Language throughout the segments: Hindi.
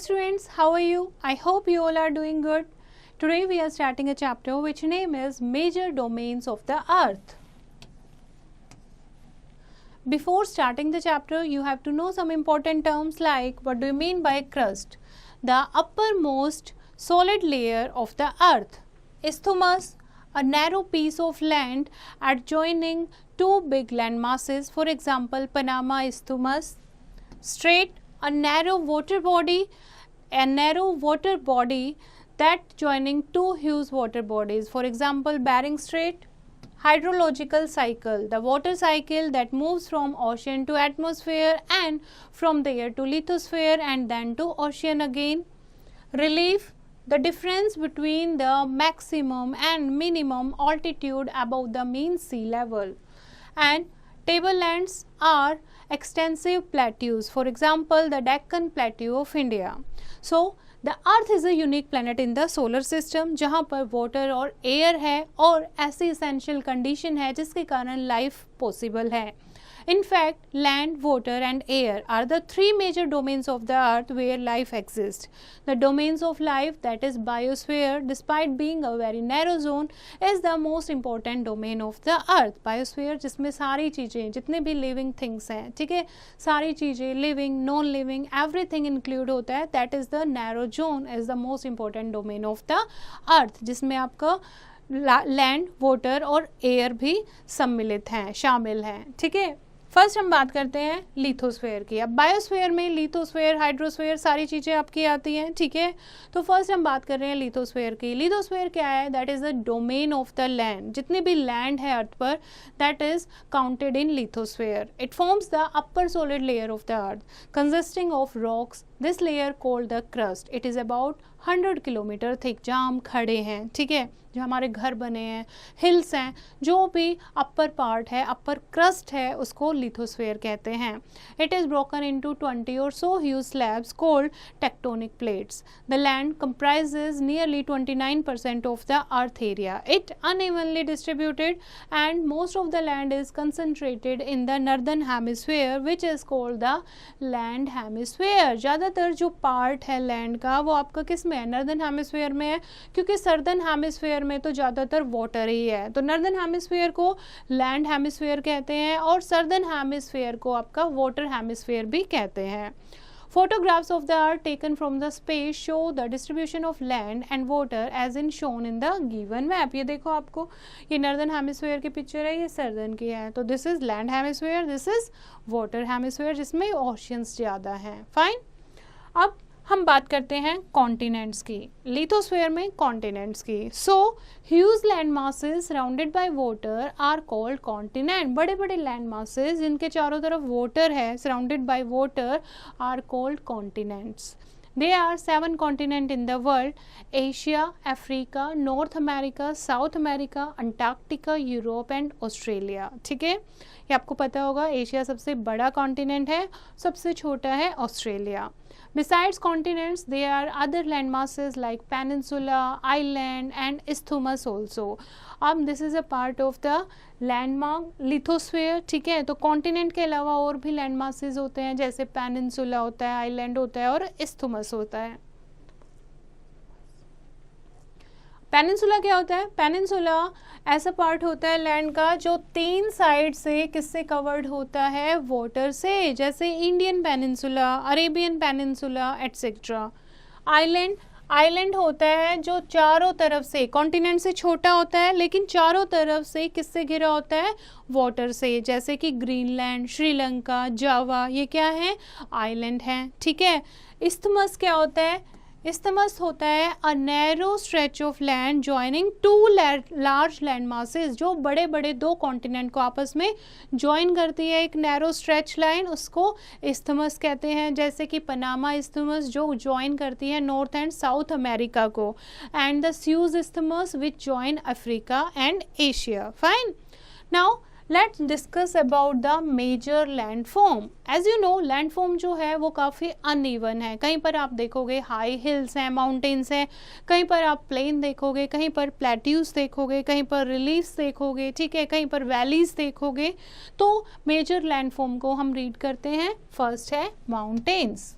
students, how are you? I hope you all are doing good. Today we are starting a chapter which name is Major Domains of the Earth. Before starting the chapter, you have to know some important terms like what do you mean by crust? The uppermost solid layer of the earth. Isthmus, a narrow piece of land adjoining two big land masses, for example Panama Isthmus. Strait, a narrow water body that joining two huge water bodies, for example Bering Strait. Hydrological cycle, the water cycle that moves from ocean to atmosphere and from there to lithosphere and then to ocean again. Relief, the difference between the maximum and minimum altitude above the mean sea level. And tablelands are extensive plateaus, for example the Deccan Plateau of India. So the earth is a unique planet in the solar system जहाँ पर water और air है और ऐसी essential condition है जिसके कारण life possible है. In fact, land, water and air are the three major domains of the earth where life exists. The domains of life, that is biosphere, despite being a very narrow zone, is the most important domain of the earth. Biosphere जिसमें सारी चीज़ें, जितने भी living things हैं, ठीक है, सारी चीज़ें living, non-living, everything include होता है. That is the narrow zone, is the most important domain of the earth, जिसमें आपका लैंड, वाटर और एयर भी सम्मिलित हैं, शामिल हैं. ठीक है, फर्स्ट हम बात करते हैं लिथोस्फेयर की. अब बायोस्फेयर में लिथोस्फेयर, हाइड्रोस्फेयर सारी चीज़ें आपकी आती हैं. ठीक है, तो फर्स्ट हम बात कर रहे हैं लिथोस्फेयर की. लिथोस्फेयर क्या है? That is the domain of the land. जितने भी लैंड है अर्थ पर, that is counted in lithosphere. It forms the upper solid layer of the earth consisting of rocks. This layer called the crust. It is about 100 kilometre thick, जहाँ हम खड़े हैं. ठीक है, जो हमारे घर बने हैं, हिल्स हैं, जो भी अपर पार्ट है, अपर क्रस्ट है, उसको लिथोस्फेयर कहते हैं. इट इज़ ब्रोकन इनटू 20 और so huge slabs called tectonic plates. The land comprises nearly 29% of the earth area. It unevenly distributed and most of the land is concentrated in the northern hemisphere which is called the land hemisphere. ज़्यादातर जो पार्ट है लैंड का वो आपका किस में है? नर्दर्न हेमिस्फीयर में है, क्योंकि सर्दर्न हेमिस्फीयर में तो ज़्यादातर वाटर ही है. तो नर्दर्न हेमिस्फीयर को लैंड हेमिस्फीयर कहते हैं और सर्दर्न हेमिस्फीयर को आपका वाटर हेमिस्फीयर भी कहते हैं. Photographs of the earth taken from the space show the distribution of land and water as in shown in the given map. ये देखो, आपको ये नर्दर्न हेमिस्फीयर की पिक्चर है, ये सर्दर्न की है. तो this is land hemisphere, this is water hemisphere जिसमें ओशियंस ज़्यादा हैं. फाइन. अब हम बात करते हैं कॉन्टिनेंट्स की. लिथोस्फेयर में कॉन्टिनेंट्स की. So huge land masses surrounded by water are called continent. बड़े बड़े लैंड मासेस जिनके चारों तरफ वाटर है, surrounded by water, are called continents. There are 7 continents in the world: Asia, Africa, North America, South America, Antarctica, Europe and Australia. ठीक है, ये आपको पता होगा. एशिया सबसे बड़ा कॉन्टिनेंट है, सबसे छोटा है Australia. Besides continents, there are other land masses like peninsula, island and isthmus also. This is a part of the landmark lithosphere. ठीक है, तो कॉन्टिनेंट के अलावा और भी लैंड मासेस होते हैं, जैसे पेनिनसुला होता है, आइलैंड होता है और isthmus होता है. पेनिनसुला क्या होता है? पेनिनसुला ऐसा पार्ट होता है लैंड का जो 3 साइड से किससे कवर्ड होता है? वाटर से, जैसे Indian peninsula, Arabian peninsula etcetera. Island होता है जो चारों तरफ से, कॉन्टिनेंट से छोटा होता है लेकिन चारों तरफ से किससे घिरा होता है? वाटर से, जैसे कि ग्रीनलैंड, श्रीलंका, जावा, ये क्या है? आइलैंड हैं. ठीक है. इस्थमस क्या होता है? इस्थमस होता है a narrow stretch of land joining two large land masses. जो बड़े बड़े दो कॉन्टिनेंट को आपस में ज्वाइन करती है एक नैरो स्ट्रेच लाइन, उसको इस्थमस कहते हैं. जैसे कि पनामा इस्थमस जो ज्वाइन करती है नॉर्थ एंड साउथ अमेरिका को, and the Suez isthmus which join Africa and Asia. Fine. Now let's discuss about the major landform. As you know, landform जो है वो काफ़ी अनइवन है. कहीं पर आप देखोगे हाई हिल्स हैं, माउंटेन्स हैं, कहीं पर आप प्लेन देखोगे, कहीं पर प्लेट्यूज देखोगे, कहीं पर रिलीफ्स देखोगे. ठीक है, कहीं पर वैलीज देखोगे. तो मेजर लैंडफॉर्म को हम रीड करते हैं. फर्स्ट है mountains.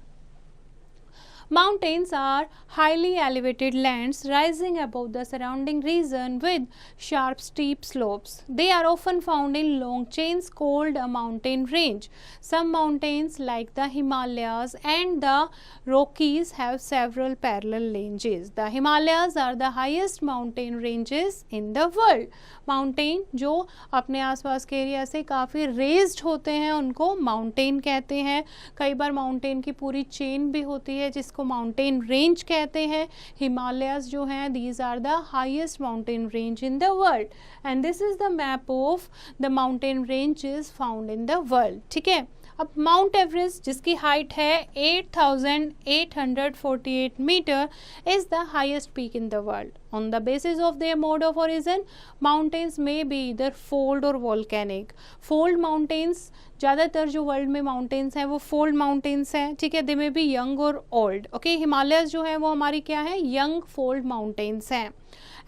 Mountains are highly elevated lands rising above the surrounding region with sharp steep slopes. They are often found in long chains called a mountain range. Some mountains like the Himalayas and the Rockies have several parallel ranges. The Himalayas are the highest mountain ranges in the world. Mountain जो अपने आसपास के एरिया से काफ़ी रेज्ड होते हैं उनको माउंटेन कहते हैं. कई बार माउंटेन की पूरी चेन भी होती है जिसको माउंटेन रेंज कहते हैं. हिमालयाज जो हैं these are the highest mountain range in the world and this is the map of the mountain ranges found in the world. ठीक है. अब माउंट एवरेस्ट जिसकी हाइट है 8,848 metre is the highest peak in the world. On the basis of their mode of origin, mountains may be either fold or volcanic. Fold mountains ज़्यादातर जो वर्ल्ड में माउंटेन्स हैं वो फोल्ड माउंटेन्स हैं. ठीक है. दे मे बी यंग और ओल्ड. ओके. हिमालयस जो है वो हमारी क्या है, यंग फोल्ड माउंटेन्स हैं.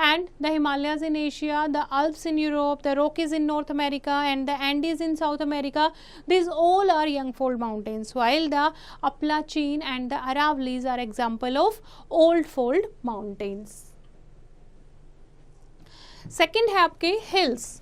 And the Himalayas in Asia, the Alps in Europe, the Rockies in North America and the Andes in South America, these all are young fold mountains, while the Appalachian and the Aravallis are example of old fold mountains. Second है आपके हिल्स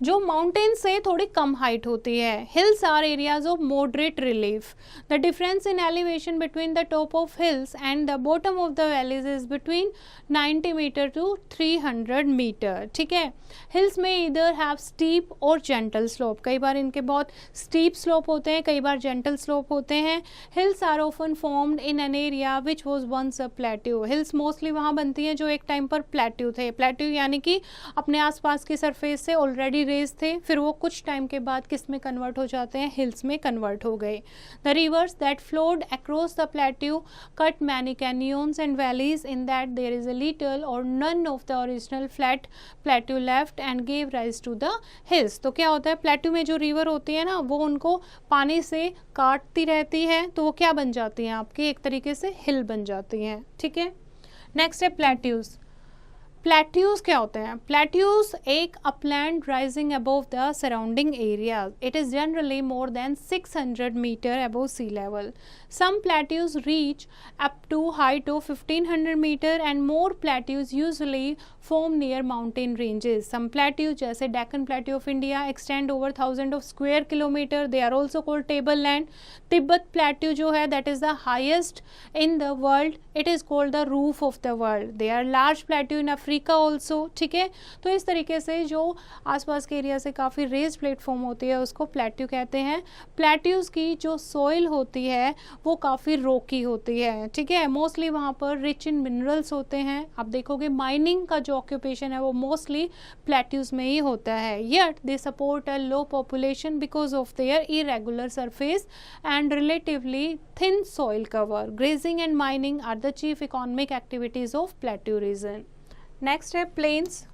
जो माउंटेन से थोड़ी कम हाइट होती है. Hills are areas of moderate relief. The difference in elevation between the top of hills and the bottom of the valleys is between 90 metre to 300 metre. ठीक है. हिल्स में इधर हैव स्टीप और जेंटल स्लोप. कई बार इनके बहुत स्टीप स्लोप होते हैं, कई बार जेंटल स्लोप होते हैं. Hills are often formed in an area which was once a plateau. Hills mostly वहाँ बनती हैं जो एक टाइम पर प्लेट्यू थे. प्लेट्यू यानी कि अपने आसपास की सरफेस से ऑलरेडी रेज थे, फिर वो कुछ टाइम के बाद किस में कन्वर्ट हो जाते हैं, हिल्स में कन्वर्ट हो गए. The rivers that flowed across the plateau cut many canyons and valleys in that there is a little और none of the original flat plateau left and gave rise to the hills. तो क्या होता है, प्लेट्यू में जो रिवर होती है ना वो उनको पानी से काटती रहती है तो वो क्या बन जाती हैं आपकी, एक तरीके से हिल बन जाती हैं. ठीक है. नेक्स्ट है प्लेट्यूज. प्लेट्यूज क्या होते हैं? प्लेट्यूज एक upland rising above the surrounding area. It is generally more than 600 metre above sea level. Some plateaus reach up to height of 1500 meter and more plateaus usually form near mountain ranges. Some plateaus जैसे Deccan Plateau of India extend over thousands of square kilometer. They are also called tableland. Tibet Plateau जो है that is the highest in the world. It is called the roof of the world. They are large plateau in Africa also. ठीक है. तो इस तरीके से जो आसपास के एरिया से काफ़ी रेज प्लेटफॉर्म होती है उसको प्लेट्यू कहते हैं. प्लेट्यूज की जो सॉइल होती है वो काफ़ी रोकी होती है. ठीक है. मोस्टली वहाँ पर रिच इन मिनरल्स होते हैं. आप देखोगे माइनिंग का जो ऑक्यूपेशन है वो मोस्टली प्लेट्यूज में ही होता है. Yet they support a low population because of their irregular surface and relatively thin soil cover. Grazing and mining are the chief economic activities of plateau region. Next है plains.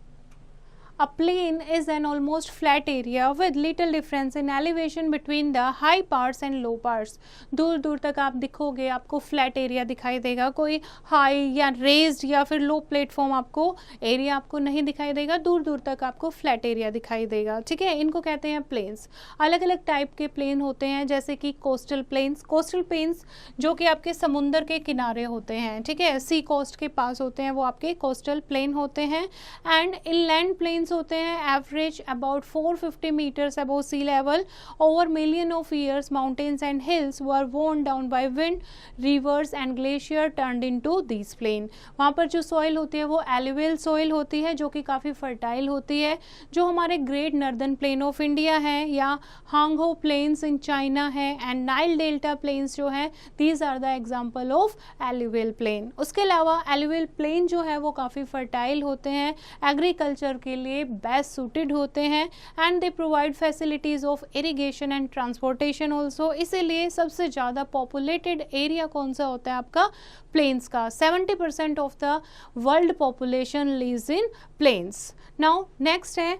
A plain is an almost flat area with little difference in elevation between the high parts and low parts. दूर दूर तक आप दिखोगे आपको फ्लैट एरिया दिखाई देगा, कोई हाई या रेज्ड या फिर लो प्लेटफॉर्म आपको एरिया आपको नहीं दिखाई देगा. दूर दूर तक आपको फ्लैट एरिया दिखाई देगा. ठीक है. इनको कहते हैं प्लेन्स. अलग अलग टाइप के प्लेन होते हैं जैसे कि कोस्टल प्लेन्स. कोस्टल प्लेन्स जो कि आपके समुंदर के किनारे होते हैं. ठीक है. सी कोस्ट के पास होते हैं वो आपके कोस्टल प्लेन होते हैं. एंड इनलैंड प्लेन्स होते हैं average about 450 metres above sea level. Over million of years mountains and hills were worn down by wind, rivers and glacier turned into these plain. वहाँ पर जो सॉइल होती है वो एलुवियल सॉइल होती है जो कि काफ़ी फर्टाइल होती है. जो हमारे great northern plain of India है या हांगहो प्लेन्स इन चाइना है एंड नाइल डेल्टा प्लेन्स जो है these are the example of alluvial plain. उसके अलावा एलुवियल प्लेन जो है वो काफ़ी फर्टाइल होते हैं, एग्रीकल्चर के लिए बेस्ट सूटेड होते हैं and they provide facilities of irrigation and transportation also. इसीलिए सबसे ज़्यादा पॉपुलेटेड एरिया कौन सा होता है आपका? प्लेन्स का. 70% of the world population lives in plains. Now next है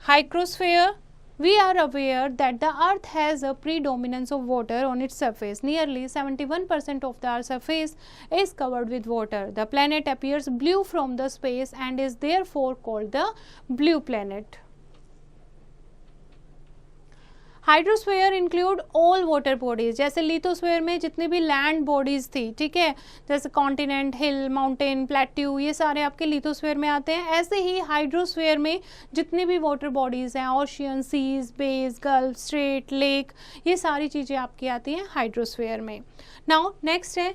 hydrosphere. We are aware that the earth has a predominance of water on its surface. Nearly 71% of the earth's surface is covered with water. The planet appears blue from the space and is therefore called the blue planet. Hydrosphere include all water bodies, जैसे लिथोस्फीयर में जितनी भी लैंड बॉडीज थी, ठीक है, जैसे कॉन्टिनेंट, हिल, माउंटेन, प्लेट्यू, ये सारे आपके लिथोस्फीयर में आते हैं। ऐसे ही हाइड्रोस्फीयर में जितनी भी वाटर बॉडीज हैं, ocean, seas, bays, gulf, strait, lake, ये सारी चीज़ें आपकी आती हैं हाइड्रोस्फीयर में। नाउ नेक्स्ट है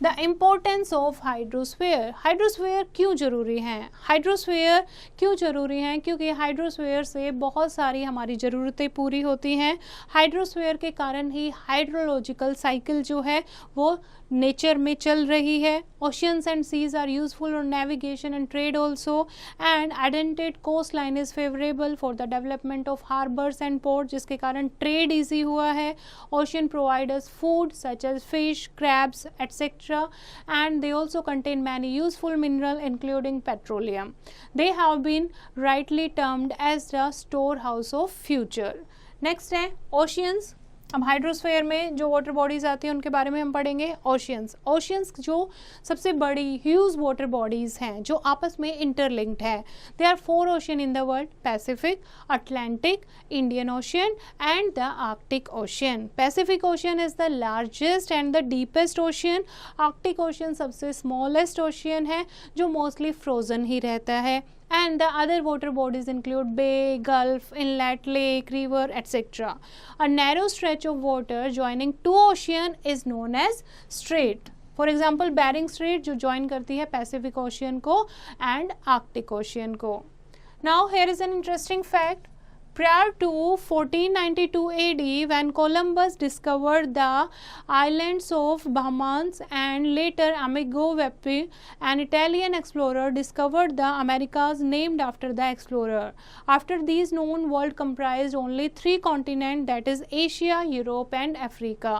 the importance of hydrosphere. Hydrosphere क्यों ज़रूरी हैं? हाइड्रोस्फीयर क्यों ज़रूरी हैं? क्योंकि हाइड्रोस्फीयर से बहुत सारी हमारी ज़रूरतें पूरी होती हैं। हाइड्रोस्फीयर के कारण ही हाइड्रोलॉजिकल साइकिल जो है वो नेचर में चल रही है। Oceans and seas are useful for navigation and trade also, and indented coast line is favourable for the development of harbours and port, जिसके कारण ट्रेड ईजी हुआ है। Ocean provide us food such as fish, crabs etcetera, and they also contain many useful minerals including petroleum. They have been rightly termed as the storehouse of future. Next है oceans। अब हाइड्रोस्फीयर में जो वाटर बॉडीज आती हैं उनके बारे में हम पढ़ेंगे। ओशियंस, ओशियंस जो सबसे बड़ी ह्यूज वाटर बॉडीज हैं जो आपस में इंटरलिंक्ड है। They are 4 ocean in the world: Pacific, Atlantic, Indian ocean and the Arctic ocean. Pacific ocean is the largest and the deepest ocean. Arctic ocean सबसे स्मॉलेस्ट ओशियन है जो मोस्टली फ्रोजन ही रहता है। And the other water bodies include bay, gulf, inlet, lake, river, etc. A narrow stretch of water joining two oceans is known as strait. For example, Bering Strait जो join करती है Pacific Ocean को and Arctic Ocean को. Now here is an interesting fact. Prior to 1492 AD, when Columbus discovered the islands of Bahamas and later Amigo Vespucci, an Italian explorer discovered the Americas named after the explorer. After these, known world comprised only 3 continents, that is Asia, Europe and Africa.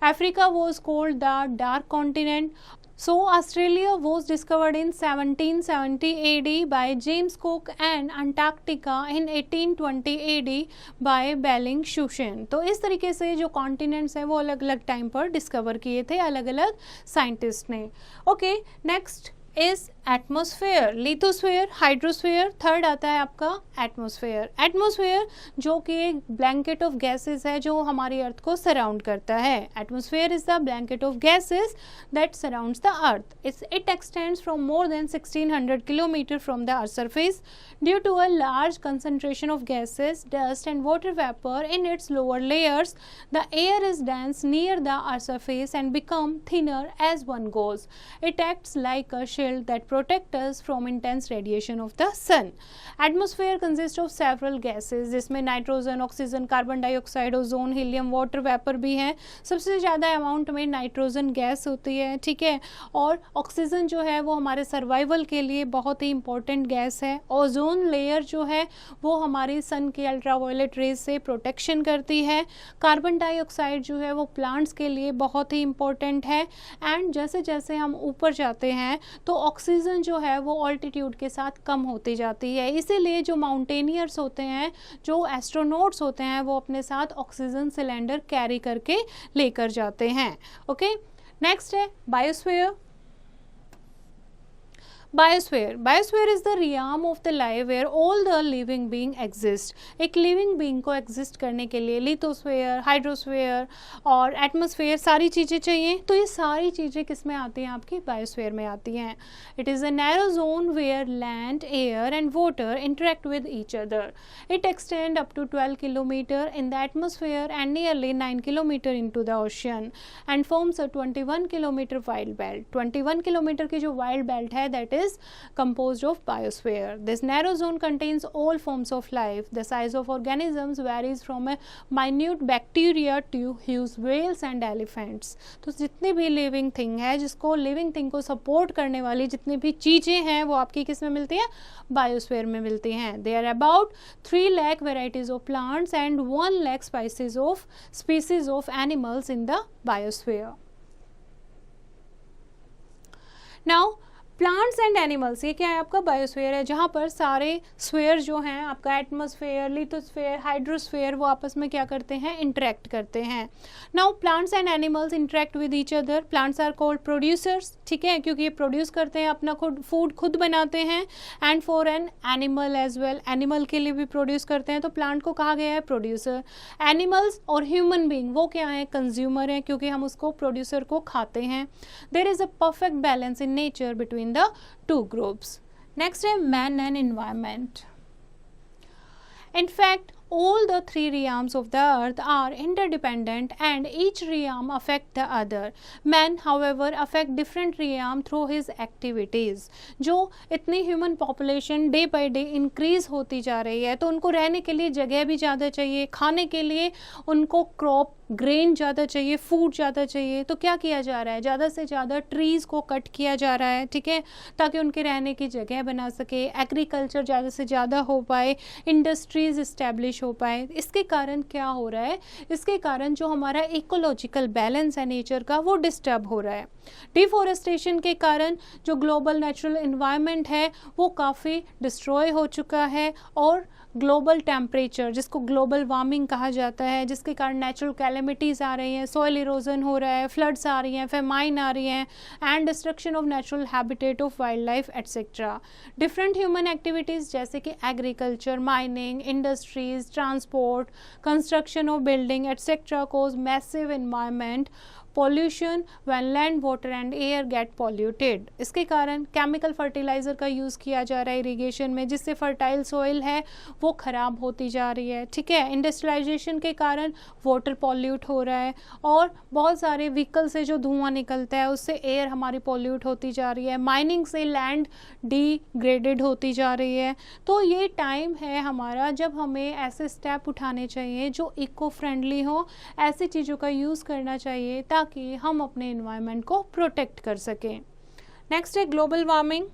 Africa was called the Dark Continent. So Australia was discovered in 1770 AD by James Cook and Antarctica in 1820 AD by Bellingshausen. तो इस तरीके से जो कॉन्टिनेंट्स हैं वो अलग अलग टाइम पर डिस्कवर किए थे अलग अलग साइंटिस्ट ने। Okay, next is atmosphere, lithosphere, hydrosphere. Third आता है आपका एटमोसफेयर। एटमोसफेयर जो कि एक ब्लैंकेट ऑफ गैसेस है जो हमारी अर्थ को सराउंड करता है। Atmosphere is the blanket of gases that surrounds the earth. It extends from more than 1600 kilometre from the earth surface due to a large concentration of gases, dust and water vapour in its lower layers. The air is dense near the earth surface and become thinner as one goes. It acts like a shield that protect us from intense radiation of the sun. Atmosphere consists of several gases जिसमें nitrogen, oxygen, carbon dioxide, ozone, helium, water vapour भी हैं। सबसे ज़्यादा अमाउंट में नाइट्रोजन गैस होती है, ठीक है, और ऑक्सीजन जो है वो हमारे सर्वाइवल के लिए बहुत ही इंपॉर्टेंट गैस है। ओजोन लेयर जो है वो हमारी सन के अल्ट्रावायलेट रेज से प्रोटेक्शन करती है। कार्बन डाइऑक्साइड जो है वो प्लांट्स के लिए बहुत ही इंपॉर्टेंट है। एंड जैसे जैसे हम ऊपर जाते हैं तो ऑक्सीजन जो है वो ऑल्टीट्यूड के साथ कम होती जाती है। इसीलिए जो माउंटेनियर्स होते हैं, जो एस्ट्रोनॉट्स होते हैं, वो अपने साथ ऑक्सीजन सिलेंडर कैरी करके लेकर जाते हैं। ओके, नेक्स्ट है biosphere. Biosphere, biosphere is the realm of the life where all the living being exist. एक लिविंग बीइंग को एग्जिस्ट करने के लिए लिथोस्फीयर, हाइड्रोस्फीयर और एटमोस्फीयर सारी चीज़ें चाहिए। तो ये सारी चीज़ें किस में आती हैं? आपकी बायोस्फीयर में आती हैं। It is a narrow zone where land, air and water interact with each other. It extend up to 12 kilometre in the atmosphere and nearly 9 kilometre into the ocean and forms a 21 kilometre wild belt. 21 kilometre की जो वाइल्ड बेल्ट है that is composed of biosphere. This narrow zone contains all forms of life. The size of organisms varies from a minute bacteria to huge whales and elephants. तो जितनी भी living thing है, जिसको living thing को support करने वाली जितनी भी चीज़ें हैं वो आपकी किस में मिलती हैं? बायोस्फीयर में मिलती हैं। There are about 3 lakh varieties of plants and 1 lakh species of animals in the biosphere. Now plants and animals, ये क्या है आपका बायोस्फीयर है, जहाँ पर सारे स्फीयर जो हैं आपका एटमॉस्फेयर, लिथोस्फीयर, हाइड्रोस्फीयर, वो आपस में क्या करते हैं, इंटरेक्ट करते हैं। Now plants and animals interact with each other, plants are called producers, ठीक है, क्योंकि ये प्रोड्यूस करते हैं, अपना खुद फूड खुद बनाते हैं, and for an animal as well, animal के लिए भी प्रोड्यूस करते हैं, तो प्लांट को कहा गया है प्रोड्यूसर। एनिमल्स और ह्यूमन बीइंग वो क्या है, कंज्यूमर है, क्योंकि हम उसको प्रोड्यूसर को खाते हैं। There is a perfect balance in nature between the two groups. Next है man and environment. In fact, all the three realms of the earth are interdependent and each realm affect the other. Man, however, affect different realm through his activities. जो इतनी human population day by day increase होती जा रही है, तो उनको रहने के लिए जगह भी ज़्यादा चाहिए, खाने के लिए उनको क्रॉप ग्रेन ज़्यादा चाहिए, फूड ज़्यादा चाहिए, तो क्या किया जा रहा है, ज़्यादा से ज़्यादा ट्रीज़ को कट किया जा रहा है, ठीक है, ताकि उनके रहने की जगह बना सके, एग्रीकल्चर ज़्यादा से ज़्यादा हो पाए, इंडस्ट्रीज़ इस्टेब्लिश हो पाए। इसके कारण क्या हो रहा है, इसके कारण जो हमारा इकोलॉजिकल बैलेंस है नेचर का, वो डिस्टर्ब हो रहा है। डिफॉरेस्टेशन के कारण जो ग्लोबल नेचुरल इन्वायरमेंट है वो काफ़ी डिस्ट्रॉय हो चुका है, और ग्लोबल टेम्परेचर, जिसको ग्लोबल वार्मिंग कहा जाता है, जिसके कारण नेचुरल कैलेमिटीज़ आ रही हैं, सॉइल इरोजन हो रहा है, फ्लड्स आ रही हैं, फेमाइन आ रही हैं, and destruction of natural habitat of wild life etcetera. Different human activities जैसे कि agriculture, mining, industries, transport, construction of building etcetera cause massive environment pollution when land, water and air get polluted. इसके कारण केमिकल फर्टिलाइज़र का यूज़ किया जा रहा है इरीगेशन में, जिससे फर्टाइल सॉइल है वो ख़राब होती जा रही है, ठीक है। इंडस्ट्रियलाइजेशन के कारण वाटर पॉल्यूट हो रहा है, और बहुत सारे व्हीकल से जो धुआं निकलता है उससे एयर हमारी पॉल्यूट होती जा रही है, माइनिंग से लैंड डिग्रेडेड होती जा रही है। तो ये टाइम है हमारा जब हमें ऐसे स्टेप उठाने चाहिए जो इको फ्रेंडली हो, ऐसी चीज़ों का यूज़ करना चाहिए ताकि हम अपने एनवायरनमेंट को प्रोटेक्ट कर सकें। नेक्स्ट है global warming.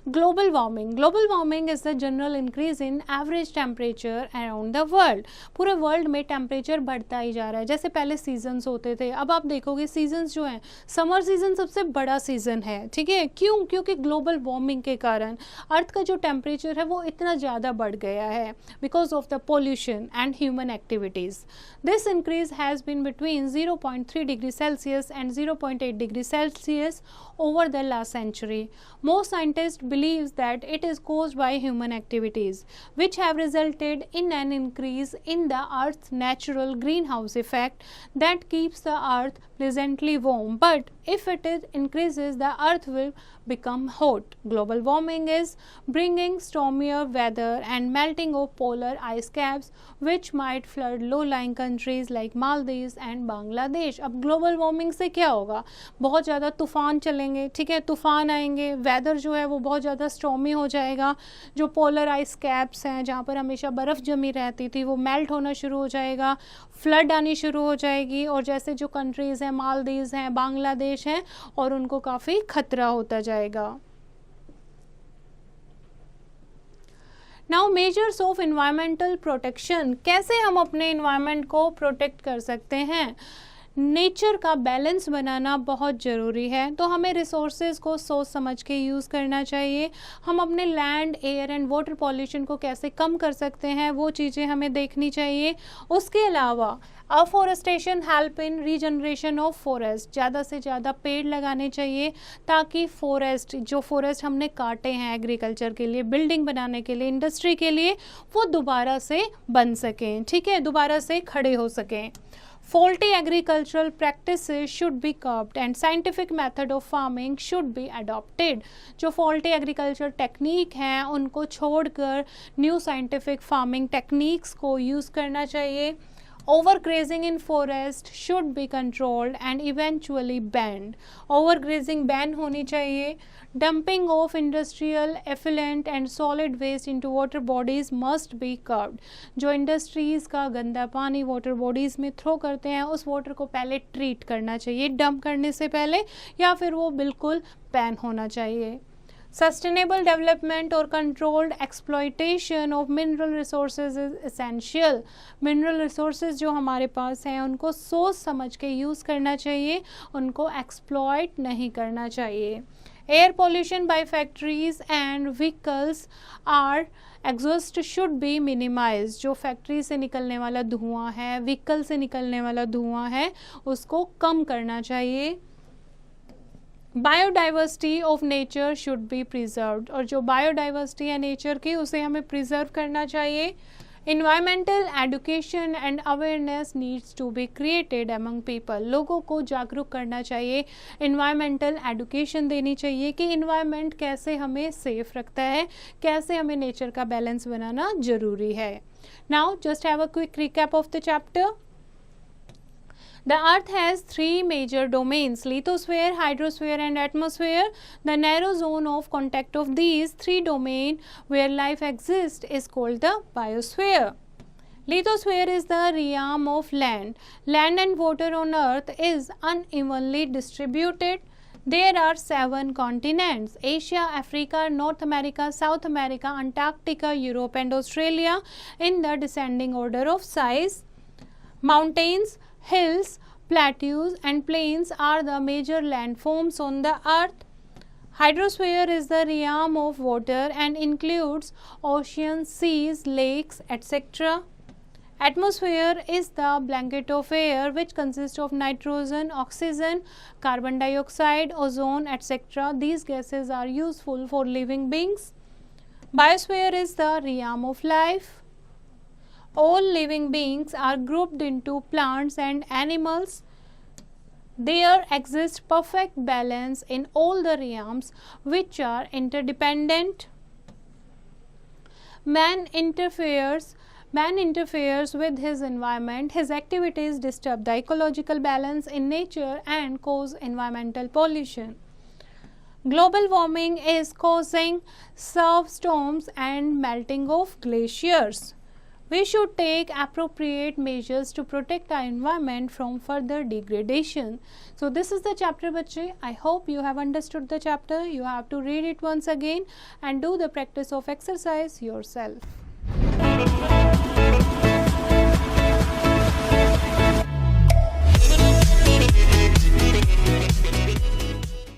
Global warming is the general increase in average temperature around the world. पूरे वर्ल्ड में टेम्परेचर बढ़ता ही जा रहा है। जैसे पहले सीजन्स होते थे, अब आप देखोगे सीजन्स जो हैं, समर सीजन सबसे बड़ा सीजन है, ठीक है। क्यों? क्योंकि ग्लोबल वार्मिंग के कारण अर्थ का जो टेम्परेचर है वो इतना ज़्यादा बढ़ गया है, because of the pollution and human activities. This increase has been between 0.3 degree Celsius and 0.8 degree Celsius over the last century. Most scientists believes that it is caused by human activities, which have resulted in an increase in the Earth's natural greenhouse effect that keeps the Earth pleasantly warm. But if it increases, the Earth will become hot. Global warming is bringing stormier weather and melting of polar ice caps, which might flood low-lying countries like Maldives and Bangladesh. अब ग्लोबल वार्मिंग से क्या होगा? बहुत ज़्यादा तूफान चलेंगे, ठीक है, तूफान आएंगे, वेदर जो है वो बहुत ज़्यादा स्टॉर्मी हो जाएगा, जो पोलर आइस कैप्स हैं जहाँ पर हमेशा बर्फ़ जमी रहती थी वो मेल्ट होना शुरू हो जाएगा, फ्लड आनी शुरू हो जाएगी, और जैसे जो कंट्रीज़ हैं, मालदीव्स हैं, बांग्लादेश हैं, और उनको काफ़ी खतरा होता जाएगा। Now measures of environmental protection, कैसे हम अपने इन्वायरमेंट को प्रोटेक्ट कर सकते हैं? नेचर का बैलेंस बनाना बहुत ज़रूरी है, तो हमें रिसोर्सेज को सोच समझ के यूज़ करना चाहिए। हम अपने land, air and water pollution को कैसे कम कर सकते हैं वो चीज़ें हमें देखनी चाहिए। उसके अलावा afforestation help in regeneration of forest, ज़्यादा से ज़्यादा पेड़ लगाने चाहिए ताकि फॉरेस्ट हमने काटे हैं एग्रीकल्चर के लिए, बिल्डिंग बनाने के लिए, इंडस्ट्री के लिए, वो दोबारा से बन सकें, ठीक है, दोबारा से खड़े हो सकें। Faulty agricultural practices should be curbed and scientific method of farming should be adopted. जो faulty agriculture technique हैं उनको छोड़कर new scientific farming techniques को use करना चाहिए। Overgrazing in forest should be controlled and eventually banned. Overgrazing ban होनी चाहिए। Dumping of industrial effluent and solid waste into water bodies must be curbed. जो इंडस्ट्रीज़ का गंदा पानी वाटर बॉडीज़ में थ्रो करते हैं उस वाटर को पहले ट्रीट करना चाहिए डंप करने से पहले, या फिर वो बिल्कुल बैन होना चाहिए। Sustainable development or controlled exploitation of mineral resources is essential. Mineral resources जो हमारे पास हैं उनको सोच समझ के यूज़ करना चाहिए, उनको exploit नहीं करना चाहिए. Air pollution by factories and vehicles are exhaust should be minimize. जो फैक्ट्री से निकलने वाला धुआं है, व्हीकल से निकलने वाला धुआं है, उसको कम करना चाहिए. Biodiversity of nature should be preserved. और जो बायोडाइवर्सिटी है नेचर की उसे हमें प्रिजर्व करना चाहिए. Environmental education and awareness needs to be created among people. लोगों को जागरूक करना चाहिए, इन्वायरमेंटल एडुकेशन देनी चाहिए कि इन्वायरमेंट कैसे हमें सेफ रखता है, कैसे हमें नेचर का बैलेंस बनाना जरूरी है. Now just have a quick recap of the chapter. The earth has three major domains: lithosphere, hydrosphere and atmosphere. The narrow zone of contact of these three domains where life exists is called the biosphere. Lithosphere is the realm of land. Land and water on earth is unevenly distributed. There are 7 continents: Asia, Africa, North America, South America, Antarctica, Europe and Australia in the descending order of size. Mountains, hills, plateaus and plains are the major landforms on the earth. Hydrosphere is the realm of water and includes oceans, seas, lakes, etc. Atmosphere is the blanket of air which consists of nitrogen, oxygen, carbon dioxide, ozone, etc. These gases are useful for living beings. Biosphere is the realm of life. All living beings are grouped into plants and animals. There exists perfect balance in all the realms which are interdependent. Man interferes with his environment. His activities disturb the ecological balance in nature and cause environmental pollution. Global warming is causing severe storms and melting of glaciers. We should take appropriate measures to protect our environment from further degradation. So this is the chapter बच्चे. I hope you have understood the chapter. You have to read it once again and do the practice of exercise yourself.